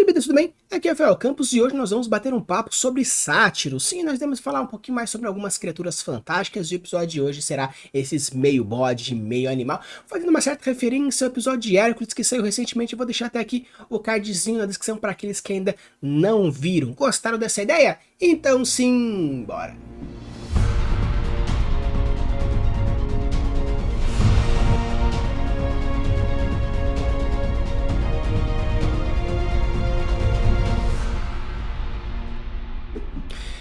Bem-vindos, tudo bem? Aqui é o Rafael Campos e hoje nós vamos bater um papo sobre sátiros. Sim, nós temos que falar um pouquinho mais sobre algumas criaturas fantásticas e o episódio de hoje será esses meio bode, meio animal, fazendo uma certa referência ao episódio de Hércules que saiu recentemente. Eu vou deixar até aqui o cardzinho na descrição para aqueles que ainda não viram. Gostaram dessa ideia? Então sim, bora!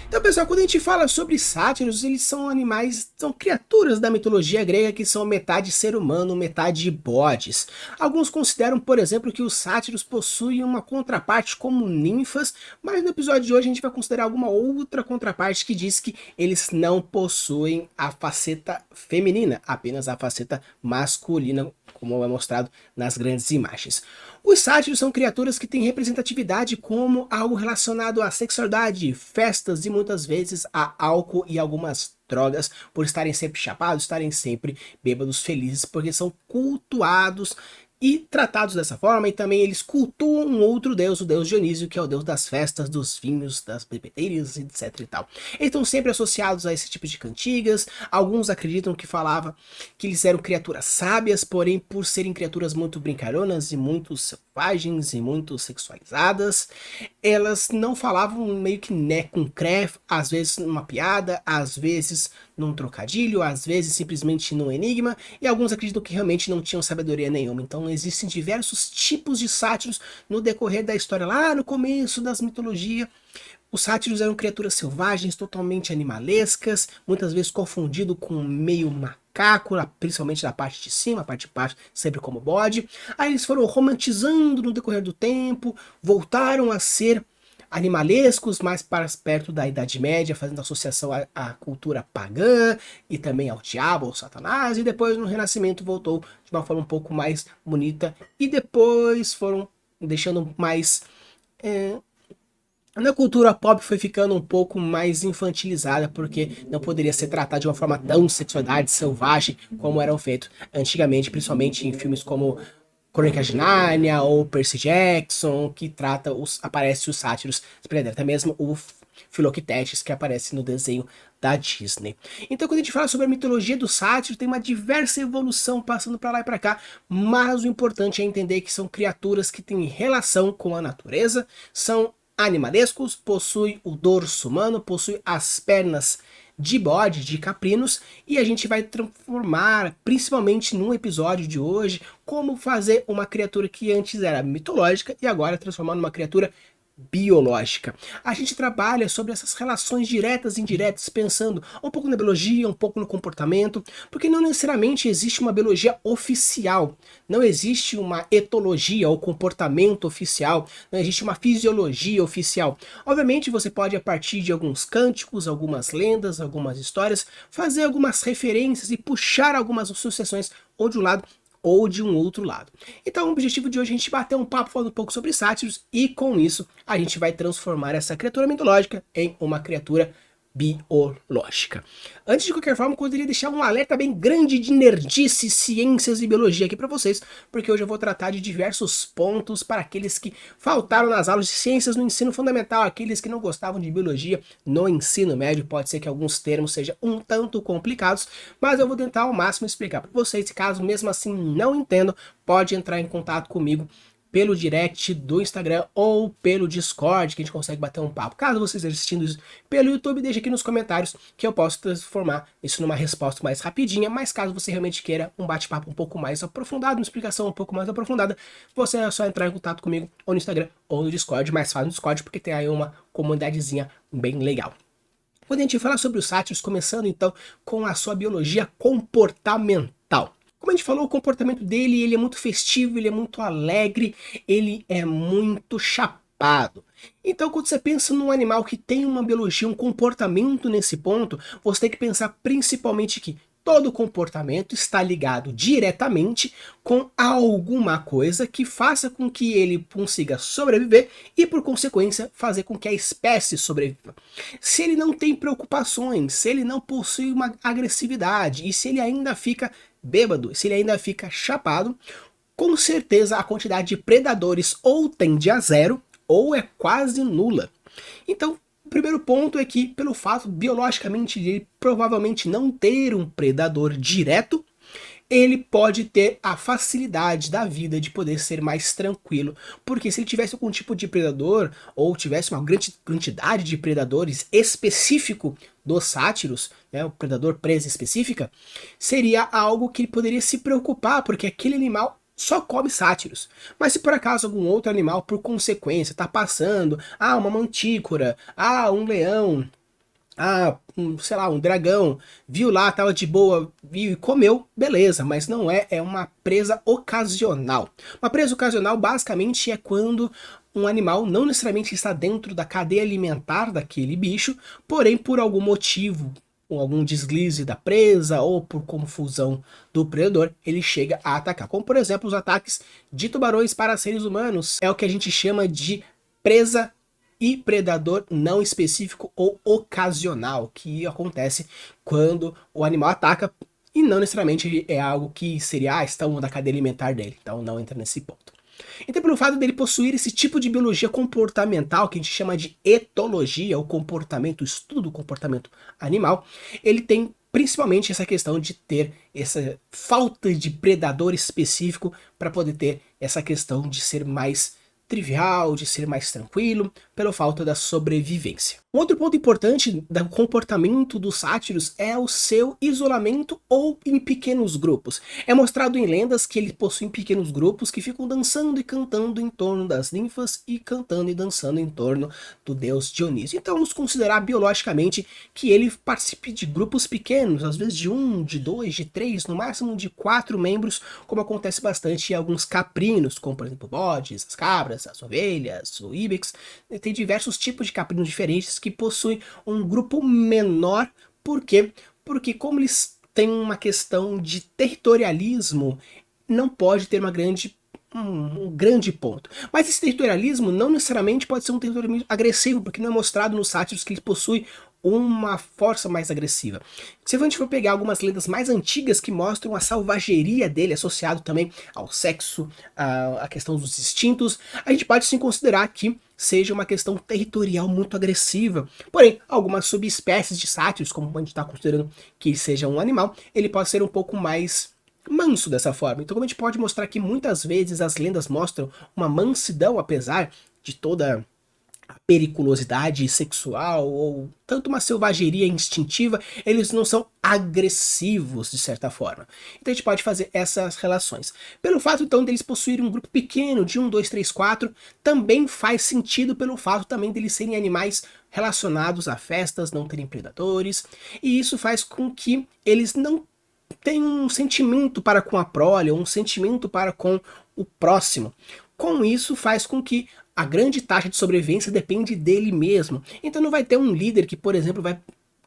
Então, pessoal, quando a gente fala sobre sátiros, eles são animais, são criaturas da mitologia grega que são metade ser humano, metade bodes. Alguns consideram, por exemplo, que os sátiros possuem uma contraparte como ninfas, mas no episódio de hoje a gente vai considerar alguma outra contraparte que diz que eles não possuem a faceta feminina, apenas a faceta masculina, como é mostrado nas grandes imagens. Os sátiros são criaturas que têm representatividade como algo relacionado à sexualidade, festas e muitas vezes a álcool e algumas drogas, por estarem sempre chapados, estarem sempre bêbados, felizes, porque são cultuados e tratados dessa forma, e também eles cultuam um outro deus, o deus Dionísio, que é o deus das festas, dos vinhos, das bebedeiras, etc e tal. Eles estão sempre associados a esse tipo de cantigas. Alguns acreditam que falava que eles eram criaturas sábias, porém por serem criaturas muito brincaronas e muito selvagens e muito sexualizadas, elas não falavam meio que né com cré, às vezes numa piada, às vezes num trocadilho, às vezes simplesmente num enigma, e alguns acreditam que realmente não tinham sabedoria nenhuma. Então existem diversos tipos de sátiros no decorrer da história, lá no começo das mitologias. Os sátiros eram criaturas selvagens, totalmente animalescas, muitas vezes confundido com meio macaco, principalmente da parte de cima, a parte de baixo sempre como bode. Aí eles foram romantizando no decorrer do tempo, voltaram a ser animalescos, mais para perto da Idade Média, fazendo associação à cultura pagã e também ao diabo, ao Satanás, e depois no Renascimento voltou de uma forma um pouco mais bonita, e depois foram deixando mais... Na cultura pop foi ficando um pouco mais infantilizada, porque não poderia ser tratada de uma forma tão sexualidade selvagem como eram feitos antigamente, principalmente em filmes como Crônica de Nárnia ou Percy Jackson, que aparece os sátiros, até mesmo o Philoctetes, que aparece no desenho da Disney. Então quando a gente fala sobre a mitologia do sátiro, tem uma diversa evolução passando para lá e para cá, mas o importante é entender que são criaturas que têm relação com a natureza, são animalescos, possuem o dorso humano, possuem as pernas de bode, de caprinos, e a gente vai transformar, principalmente no episódio de hoje, como fazer uma criatura que antes era mitológica e agora transformar numa criatura biológica. A gente trabalha sobre essas relações diretas e indiretas, pensando um pouco na biologia, um pouco no comportamento, porque não necessariamente existe uma biologia oficial, não existe uma etologia ou comportamento oficial, não existe uma fisiologia oficial. Obviamente você pode, a partir de alguns cânticos, algumas lendas, algumas histórias, fazer algumas referências e puxar algumas associações ou de um lado ou de um outro lado. Então o objetivo de hoje é a gente bater um papo falando um pouco sobre sátiros, e com isso a gente vai transformar essa criatura mitológica em uma criatura biológica. Antes de qualquer forma, eu poderia deixar um alerta bem grande de nerdice, ciências e biologia aqui para vocês, porque hoje eu vou tratar de diversos pontos para aqueles que faltaram nas aulas de ciências no ensino fundamental, aqueles que não gostavam de biologia no ensino médio. Pode ser que alguns termos sejam um tanto complicados, mas eu vou tentar ao máximo explicar para vocês. E caso mesmo assim não entendam, pode entrar em contato comigo pelo direct do Instagram ou pelo Discord, que a gente consegue bater um papo. Caso vocês estejam assistindo isso pelo YouTube, deixa aqui nos comentários que eu posso transformar isso numa resposta mais rapidinha, mas caso você realmente queira um bate-papo um pouco mais aprofundado, uma explicação um pouco mais aprofundada, você é só entrar em contato comigo ou no Instagram ou no Discord, mais fácil no Discord, porque tem aí uma comunidadezinha bem legal. Quando a gente fala sobre os sátiros, começando então com a sua biologia comportamental. Como a gente falou, o comportamento dele, ele é muito festivo, ele é muito alegre, ele é muito chapado. Então quando você pensa num animal que tem uma biologia, um comportamento nesse ponto, você tem que pensar principalmente que todo comportamento está ligado diretamente com alguma coisa que faça com que ele consiga sobreviver e, por consequência, fazer com que a espécie sobreviva. Se ele não tem preocupações, se ele não possui uma agressividade e se ele ainda fica bêbado, se ele ainda fica chapado, com certeza a quantidade de predadores ou tende a zero ou é quase nula. Então, o primeiro ponto é que, pelo fato biologicamente de ele provavelmente não ter um predador direto, ele pode ter a facilidade da vida de poder ser mais tranquilo, porque se ele tivesse algum tipo de predador, ou tivesse uma grande quantidade de predadores específico dos sátiros, né, o predador presa específica, seria algo que ele poderia se preocupar, porque aquele animal só come sátiros. Mas se por acaso algum outro animal, por consequência, está passando, uma mantícora, um leão, sei lá, um dragão, viu lá, tava de boa, viu e comeu, beleza, mas não é uma presa ocasional. Uma presa ocasional basicamente é quando um animal não necessariamente está dentro da cadeia alimentar daquele bicho, porém por algum motivo, ou algum deslize da presa ou por confusão do predador, ele chega a atacar. Como por exemplo os ataques de tubarões para seres humanos, é o que a gente chama de presa e predador não específico ou ocasional, que acontece quando o animal ataca e não necessariamente é algo que seria, estão da cadeia alimentar dele, então não entra nesse ponto. Então, pelo fato dele possuir esse tipo de biologia comportamental, que a gente chama de etologia, o comportamento, o estudo do comportamento animal, ele tem principalmente essa questão de ter essa falta de predador específico para poder ter essa questão de ser mais trivial, de ser mais tranquilo, pela falta da sobrevivência. Um outro ponto importante do comportamento dos sátiros é o seu isolamento ou em pequenos grupos. É mostrado em lendas que eles possuem pequenos grupos que ficam dançando e cantando em torno das ninfas e cantando e dançando em torno do deus Dionísio. Então vamos considerar biologicamente que ele participe de grupos pequenos, às vezes de 1, de 2, de 3, no máximo de 4 membros, como acontece bastante em alguns caprinos, como por exemplo bodes, as cabras, as ovelhas, o ibex. Tem diversos tipos de caprinos diferentes que possuem um grupo menor. Por quê? Porque como eles têm uma questão de territorialismo, não pode ter um grande ponto. Mas esse territorialismo não necessariamente pode ser um territorialismo agressivo, porque não é mostrado nos sátiros que ele possui uma força mais agressiva. Se a gente for pegar algumas lendas mais antigas que mostram a selvageria dele, associado também ao sexo, a questão dos instintos, a gente pode sim considerar que seja uma questão territorial muito agressiva. Porém, algumas subespécies de sátiros, como a gente está considerando que seja um animal, ele pode ser um pouco mais manso dessa forma. Então, como a gente pode mostrar que muitas vezes as lendas mostram uma mansidão, apesar de toda a periculosidade sexual ou tanto uma selvageria instintiva, eles não são agressivos de certa forma. Então a gente pode fazer essas relações. Pelo fato então deles possuírem um grupo pequeno de 1, 2, 3, 4, também faz sentido pelo fato também deles serem animais relacionados a festas, não terem predadores, e isso faz com que eles não tenham um sentimento para com a prole, ou um sentimento para com o próximo. Com isso faz com que a grande taxa de sobrevivência depende dele mesmo. Então não vai ter um líder que, por exemplo, vai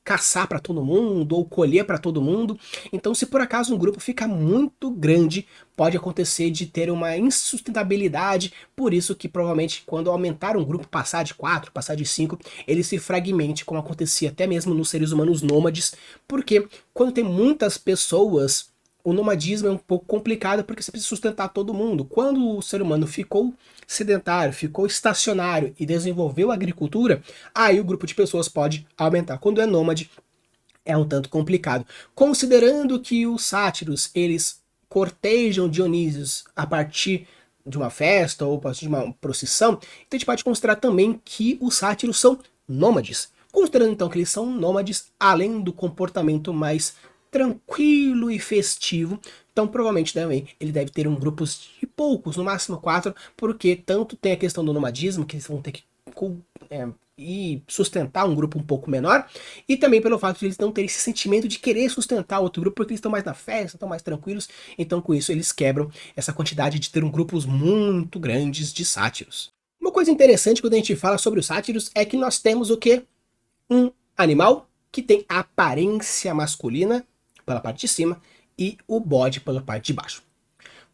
caçar para todo mundo ou colher para todo mundo. Então, se por acaso um grupo fica muito grande, pode acontecer de ter uma insustentabilidade. Por isso que provavelmente quando aumentar um grupo, passar de 4, passar de 5, ele se fragmente, como acontecia até mesmo nos seres humanos nômades. Porque quando tem muitas pessoas, o nomadismo é um pouco complicado porque você precisa sustentar todo mundo. Quando o ser humano ficou sedentário, ficou estacionário e desenvolveu a agricultura, aí o grupo de pessoas pode aumentar. Quando é nômade, é um tanto complicado. Considerando que os sátiros, eles cortejam Dionísios a partir de uma festa ou a partir de uma procissão, então a gente pode considerar também que os sátiros são nômades. Considerando então que eles são nômades, além do comportamento mais tranquilo e festivo, então provavelmente também ele deve ter um grupo de poucos, no máximo 4, porque tanto tem a questão do nomadismo, que eles vão ter que e sustentar um grupo um pouco menor, e também pelo fato de eles não terem esse sentimento de querer sustentar outro grupo, porque eles estão mais na festa, estão mais tranquilos, então com isso eles quebram essa quantidade de ter grupos muito grandes de sátiros. Uma coisa interessante quando a gente fala sobre os sátiros é que nós temos o quê? Um animal que tem aparência masculina pela parte de cima e o bode pela parte de baixo.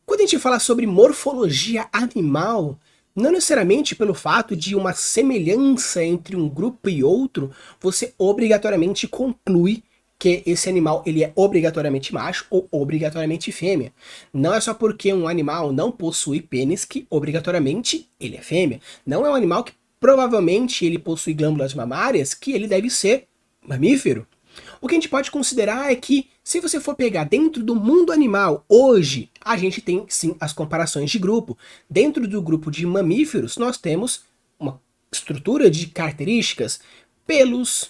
Quando a gente fala sobre morfologia animal, não necessariamente pelo fato de uma semelhança entre um grupo e outro, você obrigatoriamente conclui que esse animal ele é obrigatoriamente macho ou obrigatoriamente fêmea. Não é só porque um animal não possui pênis que obrigatoriamente ele é fêmea. Não é um animal que provavelmente ele possui glândulas mamárias que ele deve ser mamífero. O que a gente pode considerar é que, se você for pegar dentro do mundo animal, hoje a gente tem sim as comparações de grupo. Dentro do grupo de mamíferos, nós temos uma estrutura de características, pelos,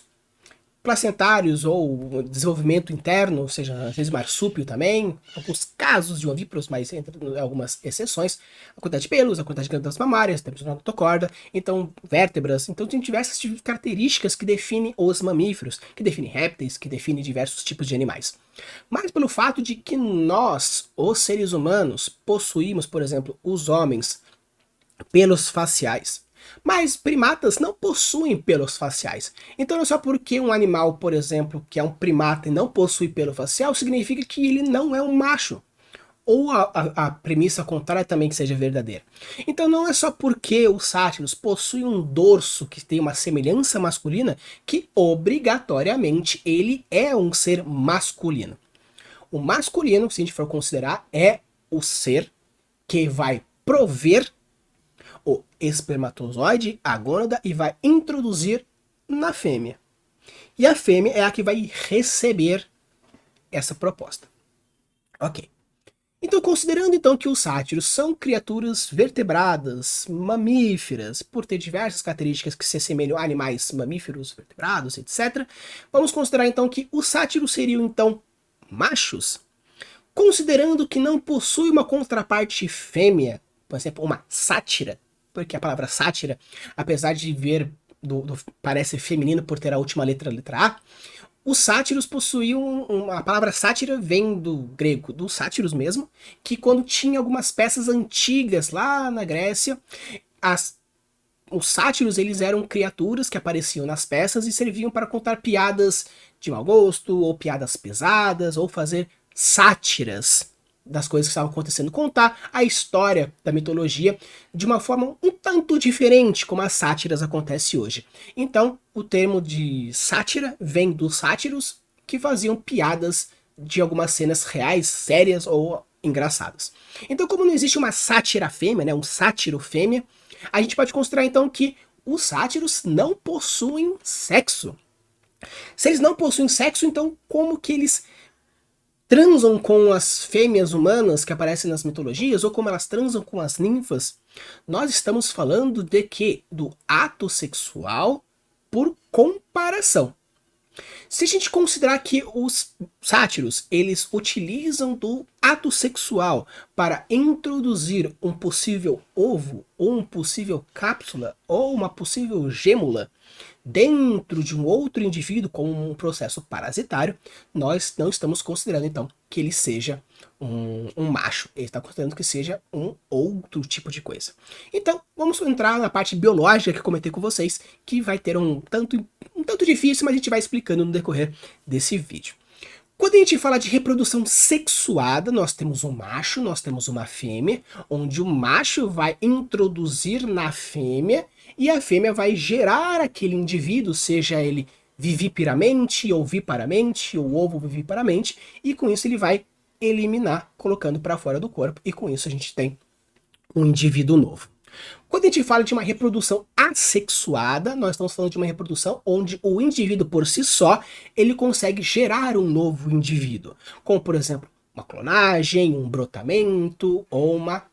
placentários ou desenvolvimento interno, ou seja, às vezes marsúpio também, alguns casos de ovíparos, mas entre algumas exceções, a quantidade de pelos, a quantidade de glândulas mamárias, temperatura na notocorda, então vértebras, então tem diversas características que definem os mamíferos, que definem répteis, que definem diversos tipos de animais. Mas pelo fato de que nós, os seres humanos, possuímos, por exemplo, os homens, pelos faciais, mas primatas não possuem pelos faciais. Então não é só porque um animal, por exemplo, que é um primata e não possui pelo facial, significa que ele não é um macho. Ou a premissa contrária também que seja verdadeira. Então não é só porque os sátiros possuem um dorso que tem uma semelhança masculina que obrigatoriamente ele é um ser masculino. O masculino, se a gente for considerar, é o ser que vai prover o espermatozoide, a gônada, e vai introduzir na fêmea. E a fêmea é a que vai receber essa proposta. Ok. Então, considerando então que os sátiros são criaturas vertebradas, mamíferas, por ter diversas características que se assemelham a animais mamíferos, vertebrados, etc., vamos considerar então que os sátiros seriam então machos, considerando que não possui uma contraparte fêmea, por exemplo, uma sátira, porque a palavra sátira, apesar de parece feminino por ter a última letra, a letra A, os sátiros possuíam a palavra sátira vem do grego, dos sátiros mesmo, que quando tinha algumas peças antigas lá na Grécia, os sátiros eles eram criaturas que apareciam nas peças e serviam para contar piadas de mau gosto, ou piadas pesadas, ou fazer sátiras das coisas que estavam acontecendo, contar a história da mitologia de uma forma um tanto diferente, como as sátiras acontecem hoje. Então, o termo de sátira vem dos sátiros, que faziam piadas de algumas cenas reais, sérias ou engraçadas. Então, como não existe uma sátira fêmea, né, um sátiro fêmea, a gente pode considerar então que os sátiros não possuem sexo. Se eles não possuem sexo, então como que eles transam com as fêmeas humanas que aparecem nas mitologias, ou como elas transam com as ninfas? Nós estamos falando de quê? Do ato sexual por comparação. Se a gente considerar que os sátiros, eles utilizam do ato sexual para introduzir um possível ovo, ou um possível cápsula, ou uma possível gêmula, dentro de um outro indivíduo como um processo parasitário, nós não estamos considerando então que ele seja um macho, ele está considerando que seja um outro tipo de coisa. Então, vamos entrar na parte biológica que comentei com vocês, que vai ter um tanto difícil, mas a gente vai explicando no decorrer desse vídeo. Quando a gente fala de reprodução sexuada, nós temos um macho, nós temos uma fêmea, onde o macho vai introduzir na fêmea e a fêmea vai gerar aquele indivíduo, seja ele viviparamente ou viparamente, ou ovo viviparamente, e com isso ele vai eliminar, colocando para fora do corpo, e com isso a gente tem um indivíduo novo. Quando a gente fala de uma reprodução assexuada, nós estamos falando de uma reprodução onde o indivíduo por si só, ele consegue gerar um novo indivíduo, como por exemplo, uma clonagem, um brotamento ou uma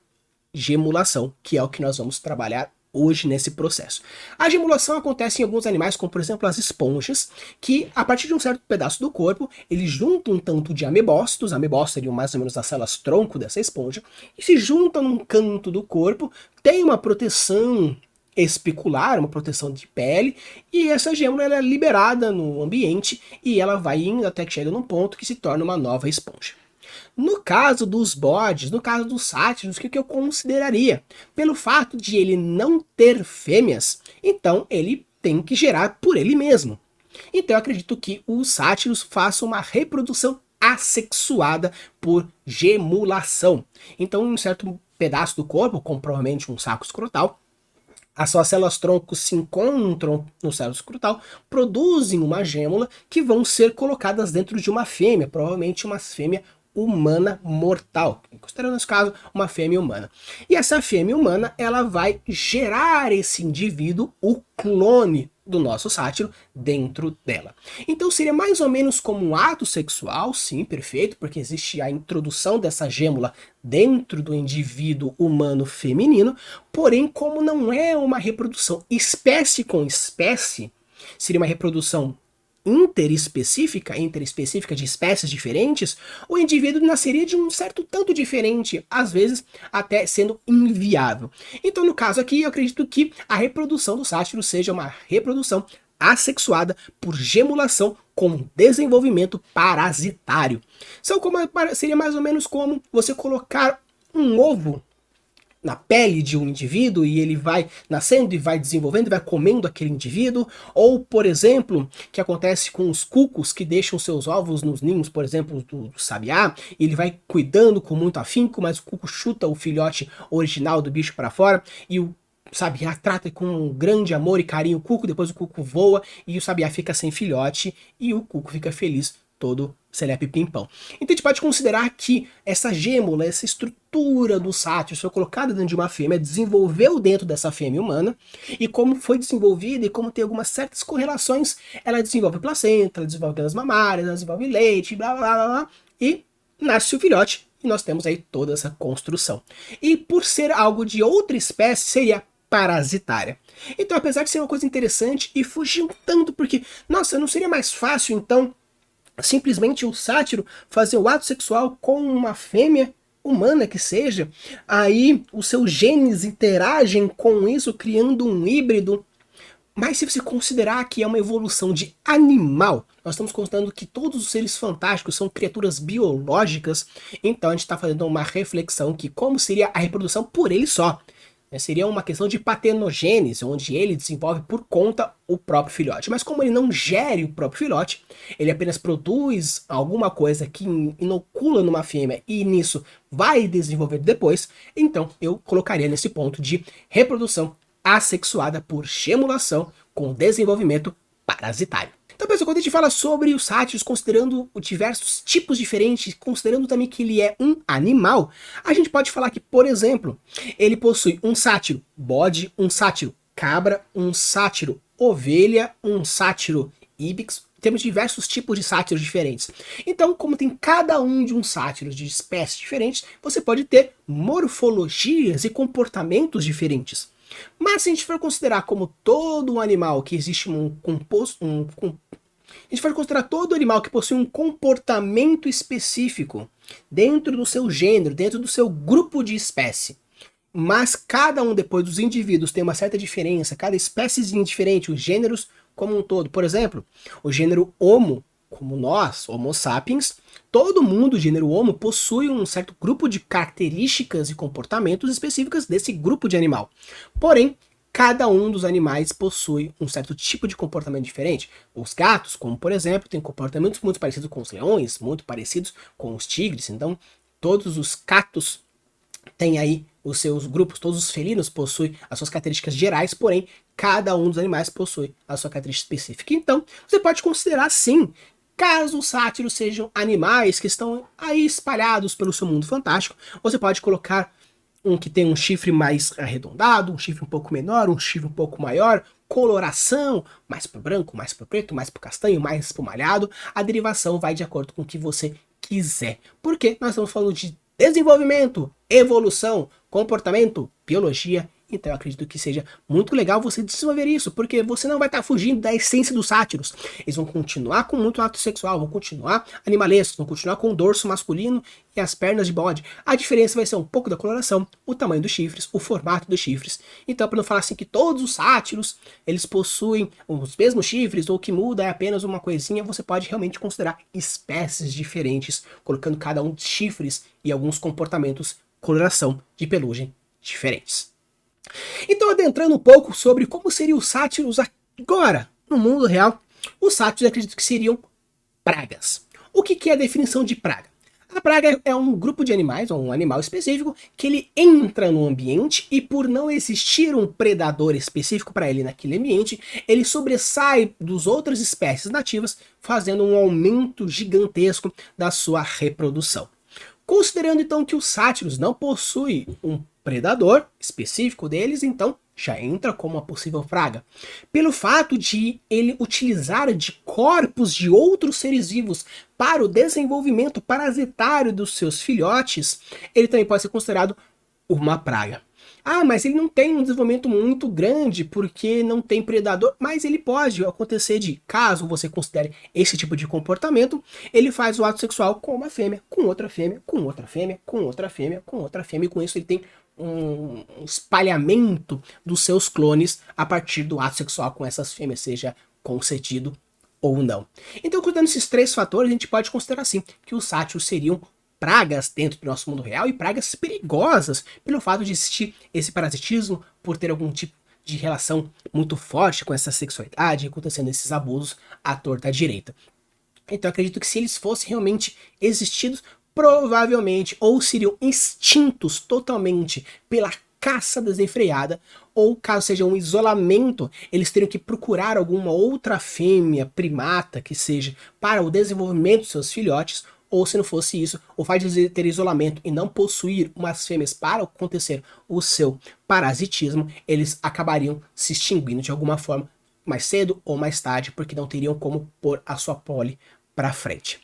gemulação, que é o que nós vamos trabalhar hoje nesse processo. A gemulação acontece em alguns animais, como por exemplo as esponjas, que a partir de um certo pedaço do corpo, eles juntam um tanto de amebócitos, amebócitos seriam mais ou menos as células tronco dessa esponja, e se juntam num canto do corpo, tem uma proteção espicular, uma proteção de pele, e essa gêmula ela é liberada no ambiente, e ela vai indo até que chega num ponto que se torna uma nova esponja. No caso dos bodes, no caso dos sátiros, o que eu consideraria? Pelo fato de ele não ter fêmeas, então ele tem que gerar por ele mesmo. Então eu acredito que os sátiros façam uma reprodução assexuada por gemulação. Então em um certo pedaço do corpo, como provavelmente um saco escrotal, As suas células-tronco se encontram no cérebro escrotal, produzem uma gêmula que vão ser colocadas dentro de uma fêmea, provavelmente uma fêmea humana mortal, considerando nesse caso uma fêmea humana. E essa fêmea humana, ela vai gerar esse indivíduo, o clone do nosso sátiro, dentro dela. Então seria mais ou menos como um ato sexual, sim, perfeito, porque existe a introdução dessa gêmula dentro do indivíduo humano feminino, porém como não é uma reprodução espécie com espécie, seria uma reprodução interespecífica de espécies diferentes, o indivíduo nasceria de um certo tanto diferente, às vezes até sendo inviável. Então, no caso aqui, eu acredito que a reprodução do sátiro seja uma reprodução assexuada por gemulação com desenvolvimento parasitário. Seria mais ou menos como você colocar um ovo na pele de um indivíduo e ele vai nascendo e vai desenvolvendo e vai comendo aquele indivíduo, ou, por exemplo, que acontece com os cucos que deixam seus ovos nos ninhos, por exemplo, do sabiá, e ele vai cuidando com muito afinco, mas o cuco chuta o filhote original do bicho para fora, e o sabiá trata com um grande amor e carinho o cuco, depois o cuco voa e o sabiá fica sem filhote e o cuco fica feliz, todo celepe pimpão. Então a gente pode considerar que essa gêmula, essa estrutura do sátiro foi colocada dentro de uma fêmea, desenvolveu dentro dessa fêmea humana, e como foi desenvolvida e como tem algumas certas correlações, ela desenvolve placenta, ela desenvolve glândulas mamárias, ela desenvolve leite, blá blá blá blá, e nasce o filhote, e nós temos aí toda essa construção. E por ser algo de outra espécie, seria parasitária. Então, apesar de ser uma coisa interessante, e fugir um tanto, porque, nossa, não seria mais fácil, então, simplesmente o sátiro fazer o ato sexual com uma fêmea humana que seja, aí os seus genes interagem com isso, criando um híbrido. Mas se você considerar que é uma evolução de animal, nós estamos considerando que todos os seres fantásticos são criaturas biológicas, então a gente está fazendo uma reflexão que como seria a reprodução por ele só. Seria uma questão de paternogênese, onde ele desenvolve por conta o próprio filhote. Mas como ele não gere o próprio filhote, ele apenas produz alguma coisa que inocula numa fêmea e nisso vai desenvolver depois, então eu colocaria nesse ponto de reprodução assexuada por gemulação com desenvolvimento parasitário. Então, pessoal, quando a gente fala sobre os sátiros, considerando diversos tipos diferentes, considerando também que ele é um animal, a gente pode falar que, por exemplo, ele possui um sátiro bode, um sátiro cabra, um sátiro ovelha, um sátiro íbex. Temos diversos tipos de sátiros diferentes. Então, como tem cada um de um sátiro de espécies diferentes, você pode ter morfologias e comportamentos diferentes. Mas se a gente for considerar como todo um animal que existe a gente vai considerar todo animal que possui um comportamento específico dentro do seu gênero, dentro do seu grupo de espécie. Mas cada um depois dos indivíduos tem uma certa diferença, cada espéciezinha diferente, os gêneros como um todo. Por exemplo, o gênero Homo, como nós, Homo sapiens, todo mundo, o gênero Homo, possui um certo grupo de características e comportamentos específicas desse grupo de animal. Porém, cada um dos animais possui um certo tipo de comportamento diferente. Os gatos, como por exemplo, têm comportamentos muito parecidos com os leões, muito parecidos com os tigres. Então, todos os catos têm aí os seus grupos, todos os felinos possuem as suas características gerais, porém, cada um dos animais possui a sua característica específica. Então, você pode considerar sim, caso os sátiros sejam animais que estão aí espalhados pelo seu mundo fantástico, você pode colocar um que tem um chifre mais arredondado, um chifre um pouco menor, um chifre um pouco maior, coloração, mais pro branco, mais pro preto, mais pro castanho, mais pro malhado. A derivação vai de acordo com o que você quiser. Porque nós estamos falando de desenvolvimento, evolução, comportamento, biologia. Então eu acredito que seja muito legal você desenvolver isso, porque você não vai estar fugindo da essência dos sátiros. Eles vão continuar com muito ato sexual, vão continuar animalescos, vão continuar com o dorso masculino e as pernas de bode. A diferença vai ser um pouco da coloração, o tamanho dos chifres, o formato dos chifres. Então, para não falar assim que todos os sátiros, eles possuem os mesmos chifres, ou o que muda é apenas uma coisinha, você pode realmente considerar espécies diferentes, colocando cada um de chifres e alguns comportamentos, coloração de pelugem diferentes. Então, adentrando um pouco sobre como seriam os sátiros agora, no mundo real, os sátiros eu acredito que seriam pragas. O que é a definição de praga? A praga é um grupo de animais, ou um animal específico, que ele entra no ambiente e por não existir um predador específico para ele naquele ambiente, ele sobressai das outras espécies nativas, fazendo um aumento gigantesco da sua reprodução. Considerando então que os sátiros não possuem um predador específico deles, então já entra como uma possível praga. Pelo fato de ele utilizar de corpos de outros seres vivos para o desenvolvimento parasitário dos seus filhotes, ele também pode ser considerado uma praga. Ah, mas ele não tem um desenvolvimento muito grande porque não tem predador, mas ele pode acontecer de, caso você considere esse tipo de comportamento, ele faz o ato sexual com uma fêmea, com outra fêmea, com outra fêmea, com outra fêmea, com outra fêmea, e com isso ele tem um espalhamento dos seus clones a partir do ato sexual com essas fêmeas, seja concedido ou não. Então, contando esses três fatores, a gente pode considerar assim que os sátiros seriam pragas dentro do nosso mundo real e pragas perigosas pelo fato de existir esse parasitismo, por ter algum tipo de relação muito forte com essa sexualidade, acontecendo esses abusos à torta à direita. Então acredito que se eles fossem realmente existidos, provavelmente ou seriam extintos totalmente pela caça desenfreada, ou caso seja um isolamento, eles teriam que procurar alguma outra fêmea primata que seja para o desenvolvimento dos seus filhotes, ou se não fosse isso, o fato de ter isolamento e não possuir umas fêmeas para acontecer o seu parasitismo, eles acabariam se extinguindo de alguma forma, mais cedo ou mais tarde, porque não teriam como pôr a sua prole para frente.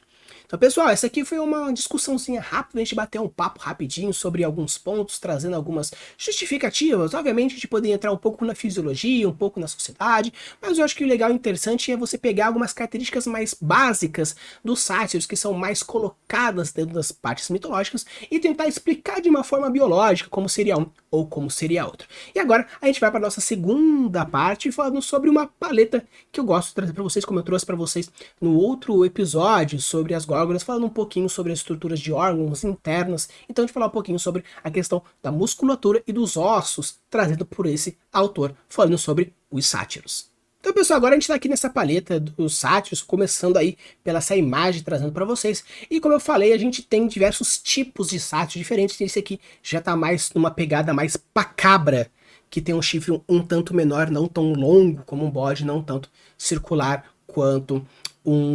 Então, pessoal, essa aqui foi uma discussãozinha rápida, a gente bateu um papo rapidinho sobre alguns pontos, trazendo algumas justificativas. Obviamente, a gente poderia entrar um pouco na fisiologia, um pouco na sociedade, mas eu acho que o legal e interessante é você pegar algumas características mais básicas dos sátiros, que são mais colocadas dentro das partes mitológicas, e tentar explicar de uma forma biológica como seria um ou como seria outro. E agora, a gente vai para a nossa segunda parte, falando sobre uma paleta que eu gosto de trazer para vocês, como eu trouxe para vocês no outro episódio sobre as górgonas, falando um pouquinho sobre as estruturas de órgãos internas. Então a gente vai falar um pouquinho sobre a questão da musculatura e dos ossos, trazido por esse autor, falando sobre os sátiros. Então, pessoal, agora a gente está aqui nessa paleta dos sátiros, começando aí pela essa imagem, trazendo para vocês. E como eu falei, a gente tem diversos tipos de sátiros diferentes. Esse aqui já está mais numa pegada mais pacabra, que tem um chifre um tanto menor, não tão longo como um bode, não tanto circular quanto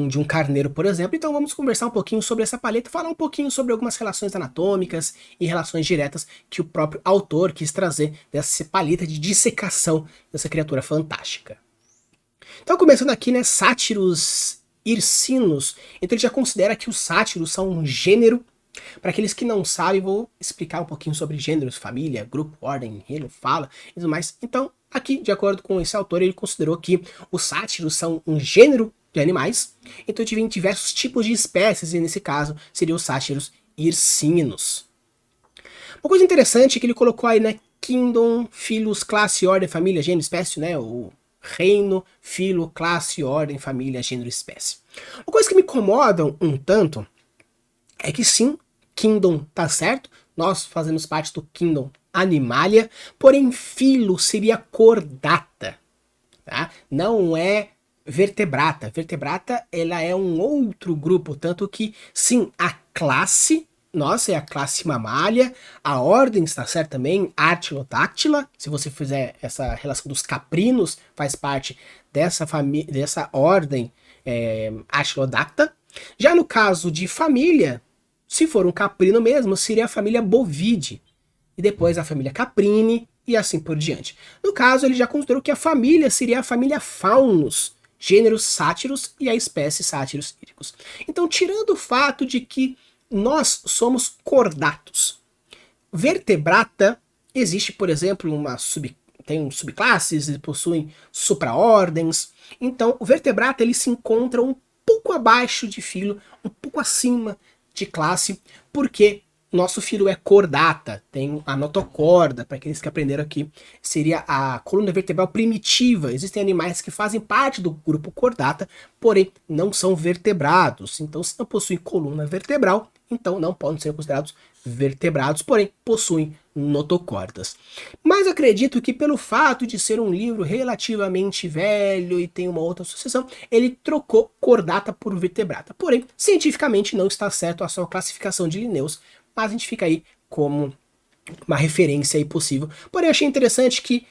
de um carneiro, por exemplo. Então vamos conversar um pouquinho sobre essa paleta, falar um pouquinho sobre algumas relações anatômicas e relações diretas que o próprio autor quis trazer dessa paleta de dissecação dessa criatura fantástica. Então, começando aqui, né, sátiros hircinos. Então ele já considera que os sátiros são um gênero. Para aqueles que não sabem, vou explicar um pouquinho sobre gêneros, família, grupo, ordem, reino, fala e tudo mais. Então, aqui, de acordo com esse autor, ele considerou que os sátiros são um gênero de animais. Então tive diversos tipos de espécies, e nesse caso seriam os sátiros hircinos. Uma coisa interessante é que ele colocou aí, né, Kingdom, Filus, Classe, Ordem, Família, Gênero, Espécie, né, o reino, filo, classe, ordem, família, gênero, espécie. Uma coisa que me incomoda um tanto é que sim, Kingdom tá certo, nós fazemos parte do Kingdom Animalia, porém filo seria cordata, tá? Não é vertebrata. Vertebrata, ela é um outro grupo, tanto que sim, a classe, nossa, é a classe mamália, a ordem está certa também, Artiodactyla, se você fizer essa relação dos caprinos, faz parte dessa família, dessa ordem Artiodacta. Já no caso de família, se for um caprino mesmo, seria a família Bovide, e depois a família Caprine, e assim por diante. No caso, ele já considerou que a família seria a família Faunus, gênero Sátiros e a espécie Sátiros híricos. Então, tirando o fato de que nós somos cordatos. Vertebrata, existe, por exemplo, tem subclasses, possuem supraordens. Então, o vertebrata ele se encontra um pouco abaixo de filo, um pouco acima de classe, porque nosso filo é cordata, tem a notocorda, para aqueles que aprenderam aqui, seria a coluna vertebral primitiva. Existem animais que fazem parte do grupo cordata, porém não são vertebrados. Então, se não possuem coluna vertebral, então não podem ser considerados vertebrados, porém possuem notocordas. Mas acredito que pelo fato de ser um livro relativamente velho e tem uma outra associação, ele trocou cordata por vertebrata. Porém, cientificamente não está certo a sua classificação de Linnaeus, mas a gente fica aí como uma referência aí possível. Porém, achei interessante que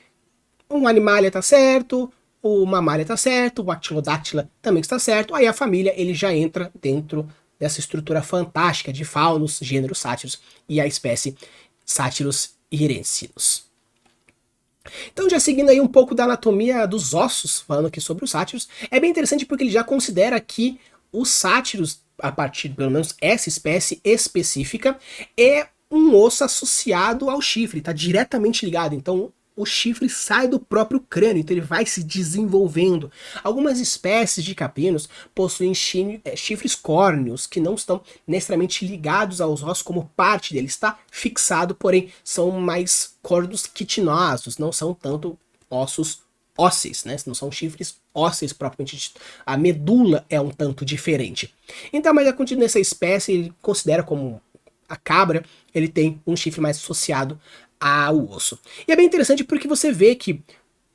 um animalia tá certo, o Mammalia tá certo, o Actylodactyla também está certo, aí a família ele já entra dentro dessa estrutura fantástica de faunos, gênero Sátyrus e a espécie Sátyrus hirensinus. Então, já seguindo aí um pouco da anatomia dos ossos, falando aqui sobre os sátiros, é bem interessante porque ele já considera que os sátiros, a partir pelo menos essa espécie específica, é um osso associado ao chifre, está diretamente ligado. Então, o chifre sai do próprio crânio, então ele vai se desenvolvendo. Algumas espécies de caprinos possuem chifres córneos, que não estão necessariamente ligados aos ossos como parte dele, está fixado, porém são mais cordos quitinosos, não são tanto ossos ósseos, né? Não são chifres ósseos propriamente dito. A medula é um tanto diferente. Então, mas nessa espécie, ele considera como a cabra, ele tem um chifre mais associado ao osso. E é bem interessante porque você vê que,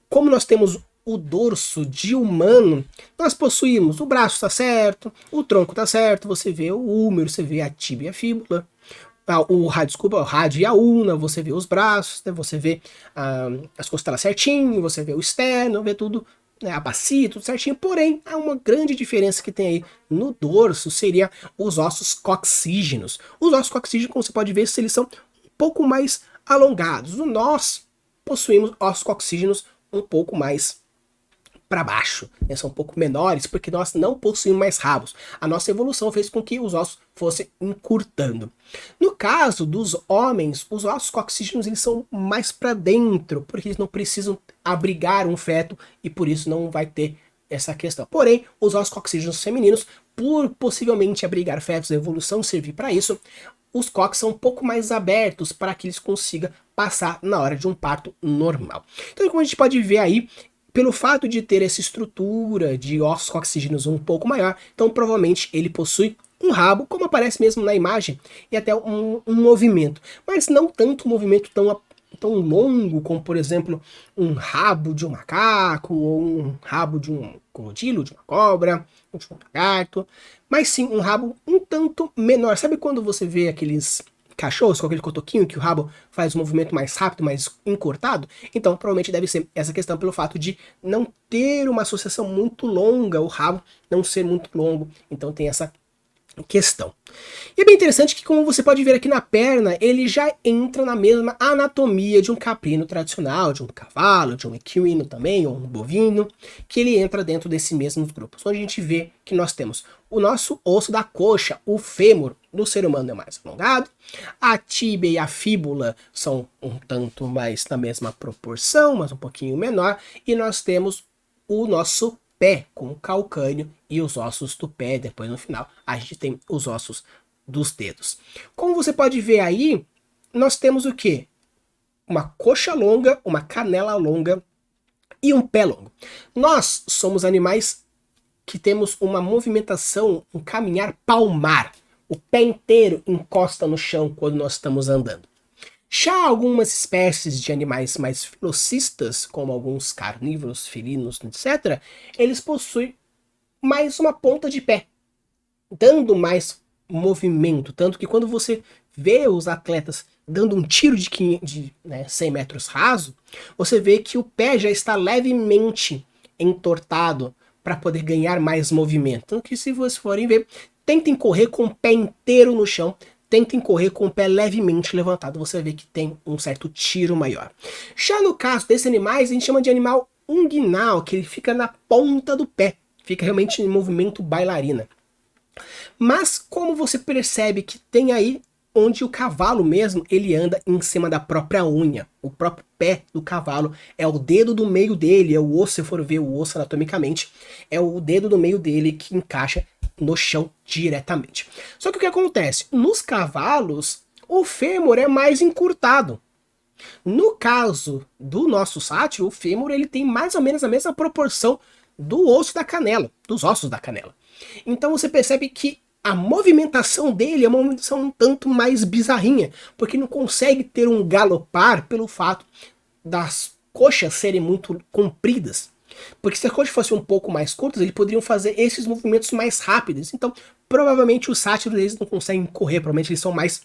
como nós temos o dorso de humano, nós possuímos o braço está certo, o tronco está certo, você vê o húmero, você vê a tíbia e a fíbula, o rádio e a ulna, você vê os braços, né, você vê as costelas certinho, você vê o externo, vê tudo, né, a bacia, tudo certinho, porém, há uma grande diferença que tem aí no dorso, seria os ossos coxígenos. Os ossos coxígenos, como você pode ver, eles são um pouco mais alongados. Nós possuímos ossos coxígenos um pouco mais para baixo, né? São um pouco menores porque nós não possuímos mais rabos. A nossa evolução fez com que os ossos fossem encurtando. No caso dos homens, os ossos coxígenos eles são mais para dentro, porque eles não precisam abrigar um feto e por isso não vai ter essa questão. Porém, os ossos coxígenos femininos, por possivelmente abrigar fetos, a evolução servir para isso, os cox são um pouco mais abertos para que eles consigam passar na hora de um parto normal. Então, como a gente pode ver aí, pelo fato de ter essa estrutura de ossos coxígenos um pouco maior, então provavelmente ele possui um rabo, como aparece mesmo na imagem, e até um movimento. Mas não tanto um movimento tão longo como, por exemplo, um rabo de um macaco, ou um rabo de um crocodilo, de uma cobra, ou de um lagarto, mas sim um rabo um tanto menor. Sabe quando você vê aqueles cachorros com aquele cotoquinho que o rabo faz um movimento mais rápido, mais encurtado? Então, provavelmente deve ser essa questão pelo fato de não ter uma associação muito longa, o rabo não ser muito longo, então tem essa questão. E é bem interessante que, como você pode ver aqui na perna, ele já entra na mesma anatomia de um caprino tradicional, de um cavalo, de um equino também, ou um bovino, que ele entra dentro desses mesmos grupos, onde a gente vê que nós temos o nosso osso da coxa, o fêmur, do ser humano é mais alongado, a tíbia e a fíbula são um tanto mais na mesma proporção, mas um pouquinho menor, e nós temos o nosso pé com o calcâneo e os ossos do pé. Depois no final a gente tem os ossos dos dedos. Como você pode ver aí, nós temos o que? Uma coxa longa, uma canela longa e um pé longo. Nós somos animais que temos uma movimentação, um caminhar palmar. O pé inteiro encosta no chão quando nós estamos andando. Já algumas espécies de animais mais velocistas, como alguns carnívoros, felinos, etc., eles possuem mais uma ponta de pé, dando mais movimento. Tanto que quando você vê os atletas dando um tiro de 100 metros raso, você vê que o pé já está levemente entortado para poder ganhar mais movimento. Então, que se vocês forem ver, tentem correr com o pé inteiro no chão, tentem correr com o pé levemente levantado, você vê que tem um certo tiro maior. Já no caso desses animais, a gente chama de animal unguinal, que ele fica na ponta do pé, fica realmente em movimento bailarina. Mas como você percebe que tem aí onde o cavalo mesmo, ele anda em cima da própria unha. O próprio pé do cavalo é o dedo do meio dele, é o osso, se for ver o osso anatomicamente, é o dedo do meio dele que encaixa no chão diretamente. Só que o que acontece? Nos cavalos, o fêmur é mais encurtado. No caso do nosso sátiro, o fêmur ele tem mais ou menos a mesma proporção do osso da canela, dos ossos da canela. Então você percebe que a movimentação dele é uma movimentação um tanto mais bizarrinha, porque não consegue ter um galopar pelo fato das coxas serem muito compridas. Porque se as coxas fossem um pouco mais curtas, eles poderiam fazer esses movimentos mais rápidos. Então, provavelmente os sátiros eles não conseguem correr, provavelmente eles são mais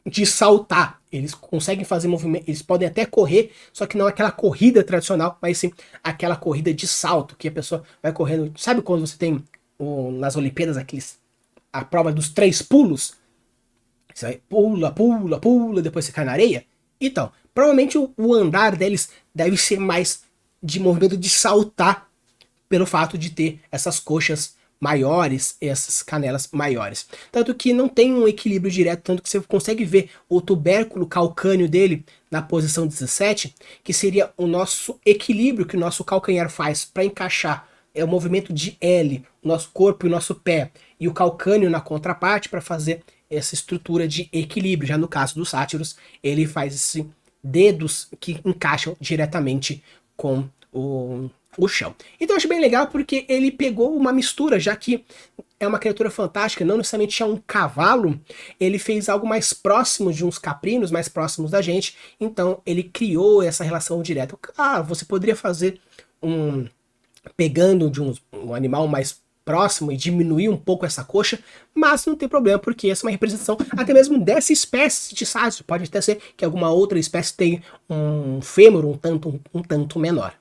de saltar. Eles conseguem fazer movimento, eles podem até correr, só que não aquela corrida tradicional, mas sim aquela corrida de salto, que a pessoa vai correndo. Sabe quando você tem nas Olimpíadas a prova dos 3 pulos? Você vai pula, pula, pula, depois você cai na areia? Então, provavelmente o andar deles deve ser mais de movimento de saltar, pelo fato de ter essas coxas maiores, essas canelas maiores. Tanto que não tem um equilíbrio direto, tanto que você consegue ver o tubérculo calcâneo dele na posição 17, que seria o nosso equilíbrio que o nosso calcanhar faz para encaixar o movimento de L, o nosso corpo e o nosso pé, e o calcâneo na contraparte para fazer essa estrutura de equilíbrio. Já no caso dos sátiros, ele faz esses dedos que encaixam diretamente com o chão. Então eu acho bem legal porque ele pegou uma mistura, já que é uma criatura fantástica, não necessariamente é um cavalo, ele fez algo mais próximo de uns caprinos, mais próximos da gente, então ele criou essa relação direta. Ah, você poderia fazer pegando de um animal mais próximo e diminuir um pouco essa coxa, mas não tem problema, porque essa é uma representação até mesmo dessa espécie de sátiro. Pode até ser que alguma outra espécie tenha um fêmur um tanto menor.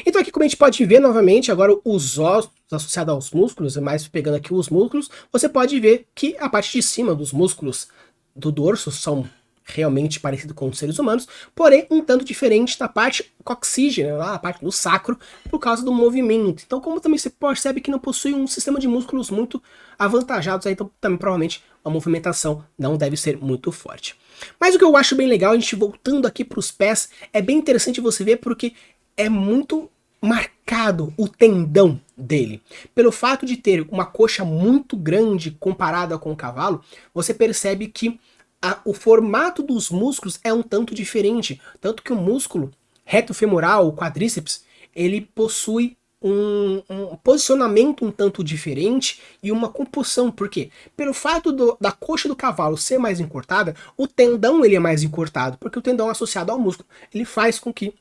Então aqui, como a gente pode ver novamente, agora os ossos associados aos músculos, mais pegando aqui os músculos, você pode ver que a parte de cima dos músculos do dorso são realmente parecidos com os seres humanos, porém um tanto diferente da parte coxígena, a parte do sacro, por causa do movimento. Então, como também você percebe que não possui um sistema de músculos muito avantajados, aí, então também provavelmente a movimentação não deve ser muito forte. Mas o que eu acho bem legal, a gente voltando aqui para os pés, é bem interessante você ver porque é muito marcado o tendão dele. Pelo fato de ter uma coxa muito grande comparada com o cavalo, você percebe que o formato dos músculos é um tanto diferente. Tanto que o músculo reto femoral, o quadríceps, ele possui um posicionamento um tanto diferente e uma composição. Por quê? Pelo fato da coxa do cavalo ser mais encurtada, o tendão ele é mais encurtado, porque o tendão associado ao músculo, ele faz com que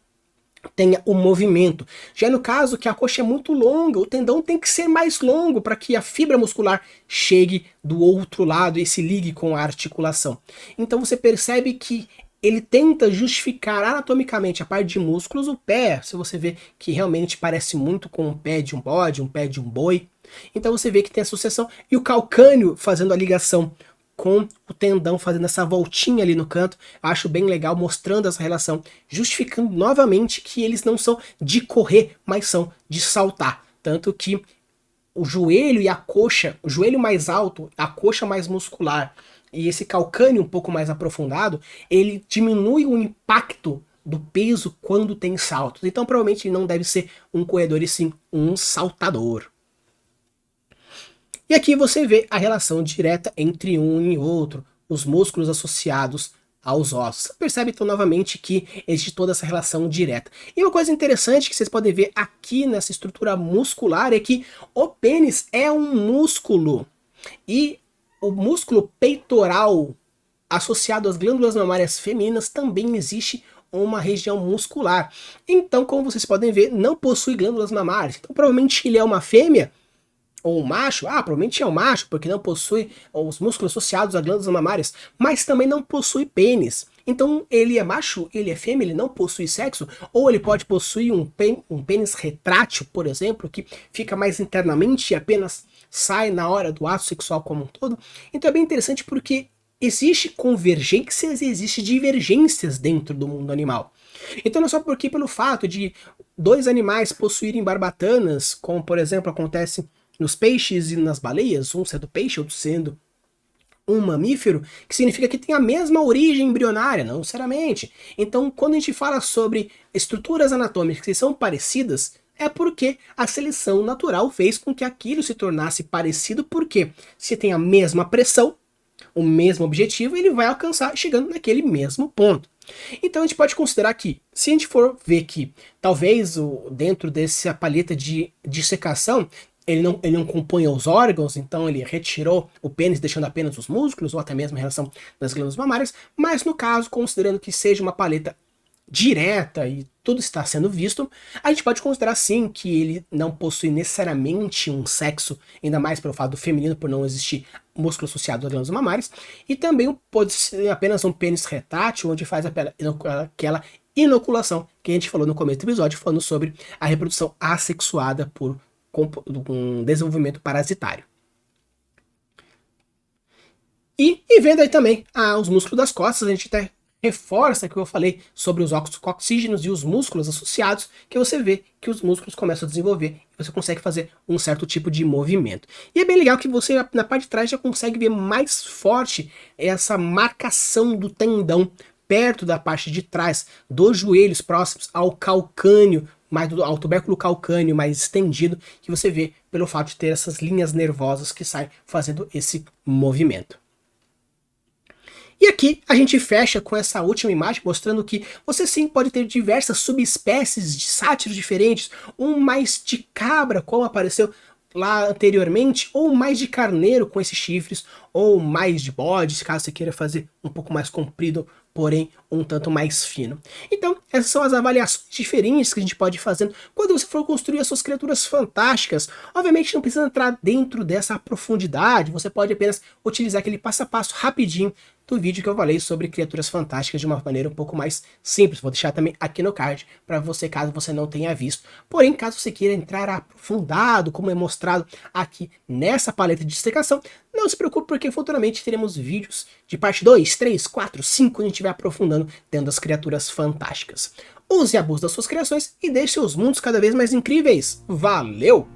tenha o movimento. Já no caso que a coxa é muito longa, o tendão tem que ser mais longo para que a fibra muscular chegue do outro lado e se ligue com a articulação. Então você percebe que ele tenta justificar anatomicamente a parte de músculos. O pé, se você vê que realmente parece muito com o pé de um bode, um pé de um boi. Então você vê que tem associação. E o calcâneo fazendo a ligação com o tendão fazendo essa voltinha ali no canto. Eu acho bem legal, mostrando essa relação, justificando novamente que eles não são de correr, mas são de saltar. Tanto que o joelho e a coxa, o joelho mais alto, a coxa mais muscular e esse calcâneo um pouco mais aprofundado, ele diminui o impacto do peso quando tem saltos. Então provavelmente ele não deve ser um corredor e sim um saltador. E aqui você vê a relação direta entre um e outro, os músculos associados aos ossos. Você percebe então novamente que existe toda essa relação direta. E uma coisa interessante que vocês podem ver aqui nessa estrutura muscular é que o pênis é um músculo. E o músculo peitoral associado às glândulas mamárias femininas também existe uma região muscular. Então, como vocês podem ver, não possui glândulas mamárias. Então, provavelmente ele é uma fêmea ou um macho, provavelmente é um macho, porque não possui os músculos associados a glândulas mamárias, mas também não possui pênis. Então ele é macho, ele é fêmea, ele não possui sexo, ou ele pode possuir um pênis retrátil, por exemplo, que fica mais internamente e apenas sai na hora do ato sexual como um todo. Então é bem interessante porque existe convergências e existe divergências dentro do mundo animal. Então não é só porque pelo fato de dois animais possuírem barbatanas, como por exemplo acontece nos peixes e nas baleias, um sendo peixe, outro sendo um mamífero, que significa que tem a mesma origem embrionária, não necessariamente. Então, quando a gente fala sobre estruturas anatômicas que são parecidas, é porque a seleção natural fez com que aquilo se tornasse parecido, porque se tem a mesma pressão, o mesmo objetivo, ele vai alcançar chegando naquele mesmo ponto. Então a gente pode considerar que, se a gente for ver que talvez dentro dessa palheta de dissecação ele não compunha os órgãos, então ele retirou o pênis, deixando apenas os músculos, ou até mesmo a relação das glândulas mamárias, mas no caso, considerando que seja uma paleta direta e tudo está sendo visto, a gente pode considerar sim que ele não possui necessariamente um sexo, ainda mais pelo fato do feminino, por não existir músculo associado às glândulas mamárias, e também pode ser apenas um pênis retrátil, onde faz aquela inoculação que a gente falou no começo do episódio, falando sobre a reprodução assexuada por um desenvolvimento parasitário. E vendo aí também os músculos das costas, a gente até reforça que eu falei sobre os óxidos coxígenos e os músculos associados, que você vê que os músculos começam a desenvolver e você consegue fazer um certo tipo de movimento. E é bem legal que você, na parte de trás, já consegue ver mais forte essa marcação do tendão perto da parte de trás dos joelhos próximos ao calcânio, ao tubérculo calcâneo mais estendido, que você vê pelo fato de ter essas linhas nervosas que saem fazendo esse movimento. E aqui a gente fecha com essa última imagem mostrando que você sim pode ter diversas subespécies de sátiros diferentes, um mais de cabra, como apareceu lá anteriormente, ou mais de carneiro com esses chifres, ou mais de bode, caso você queira fazer um pouco mais comprido, porém um tanto mais fino. Então, essas são as avaliações diferentes que a gente pode ir fazendo quando você for construir as suas criaturas fantásticas. Obviamente não precisa entrar dentro dessa profundidade, você pode apenas utilizar aquele passo a passo rapidinho do vídeo que eu falei sobre criaturas fantásticas de uma maneira um pouco mais simples. Vou deixar também aqui no card para você, caso você não tenha visto. Porém, caso você queira entrar aprofundado, como é mostrado aqui nessa paleta de dissecação, não se preocupe, porque futuramente teremos vídeos de parte 2, 3, 4, 5, quando a gente estiver aprofundando dentro das criaturas fantásticas. Use e abuse das suas criações e deixe seus mundos cada vez mais incríveis. Valeu!